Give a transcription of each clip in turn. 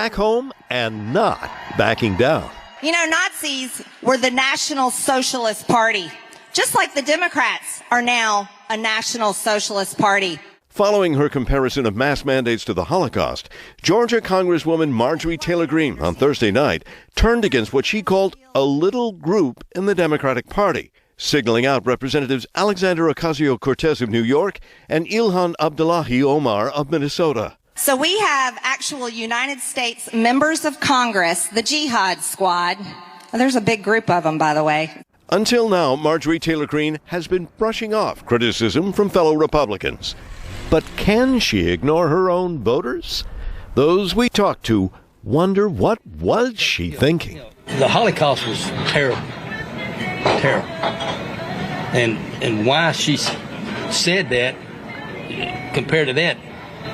back home and not backing down. You know, Nazis were the National Socialist Party, just like the Democrats are now a National Socialist Party. Following her comparison of mass mandates to the Holocaust, Georgia Congresswoman Marjorie Taylor Greene on Thursday night turned against what she called a little group in the Democratic Party, signaling out Representatives Alexander Ocasio-Cortez of New York and Ilhan Abdullahi Omar of Minnesota. So we have actual United States members of Congress, the Jihad Squad. There's a big group of them, by the way. Until now, Marjorie Taylor Greene has been brushing off criticism from fellow Republicans. But can she ignore her own voters? Those we talked to wonder, what was she thinking? The Holocaust was terrible. Terrible. And why she said that, compared to that,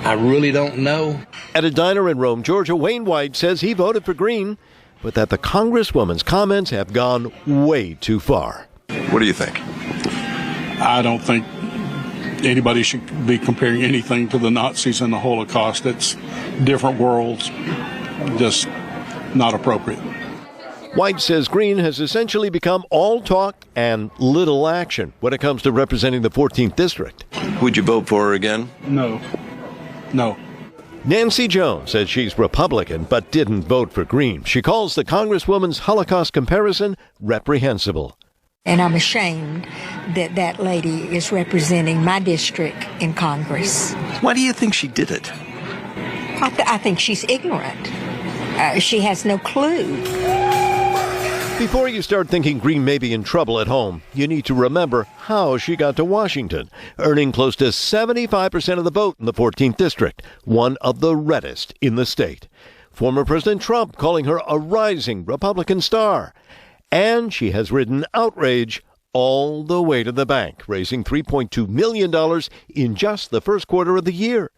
I really don't know. At a diner in Rome, Georgia, Wayne White says he voted for Greene, but that the Congresswoman's comments have gone way too far. What do you think? I don't think anybody should be comparing anything to the Nazis and the Holocaust. It's different worlds, just not appropriate. White says Greene has essentially become all talk and little action when it comes to representing the 14th District. Would you vote for her again? No. Nancy Jones says she's Republican but didn't vote for Greene. She calls the Congresswoman's Holocaust comparison reprehensible. And I'm ashamed that that lady is representing my district in Congress. Why do you think she did it? I think she's ignorant. She has no clue. Before you start thinking Greene may be in trouble at home, you need to remember how she got to Washington, earning close to 75% of the vote in the 14th District, one of the reddest in the state. Former President Trump calling her a rising Republican star. And she has ridden outrage all the way to the bank, raising $3.2 million in just the first quarter of the year.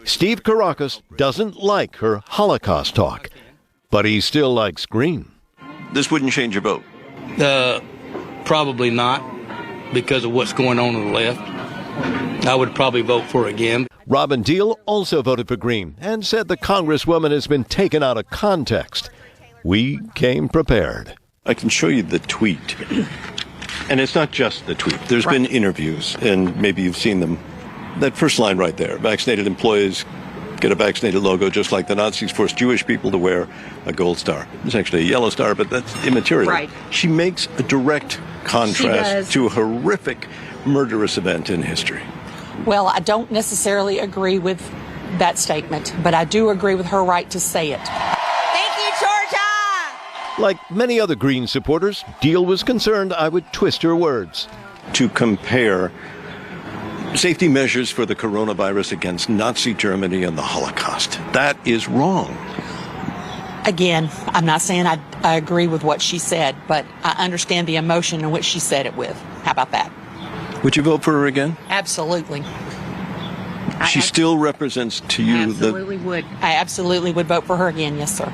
Steve Caracas doesn't like her Holocaust talk, but he still likes Greene. This wouldn't change your vote? Probably not, because of what's going on the left. I would probably vote for her again. Robin Deal also voted for Greene and said the Congresswoman has been taken out of context. We came prepared. I can show you the tweet. And it's not just the tweet. There's been interviews, and maybe you've seen them. That first line right there, vaccinated employees get a vaccinated logo just like the Nazis forced Jewish people to wear a gold star. It's actually a yellow star, but that's immaterial. Right. She makes a direct contrast to a horrific, murderous event in history. Well, I don't necessarily agree with that statement, but I do agree with her right to say it. Thank you, Georgia! Like many other Greene supporters, Deal was concerned I would twist her words. To compare safety measures for the coronavirus against Nazi Germany and the Holocaust. That is wrong. Again, I'm not saying I agree with what she said, but I understand the emotion in which she said it with. How about that? Would you vote for her again? Absolutely. She still represents to you absolutely would. I absolutely would vote for her again, yes, sir.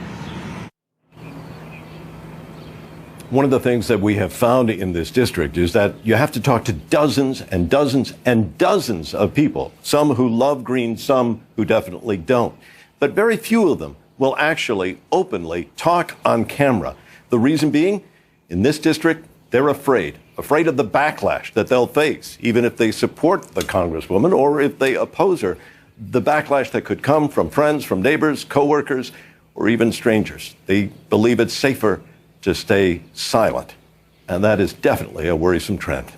One of the things that we have found in this district is that you have to talk to dozens and dozens and dozens of people, some who love Greene, some who definitely don't. But very few of them will actually openly talk on camera. The reason being, in this district, they're afraid of the backlash that they'll face, even if they support the Congresswoman or if they oppose her, the backlash that could come from friends, from neighbors, coworkers, or even strangers. They believe it's safer to stay silent. And that is definitely a worrisome trend.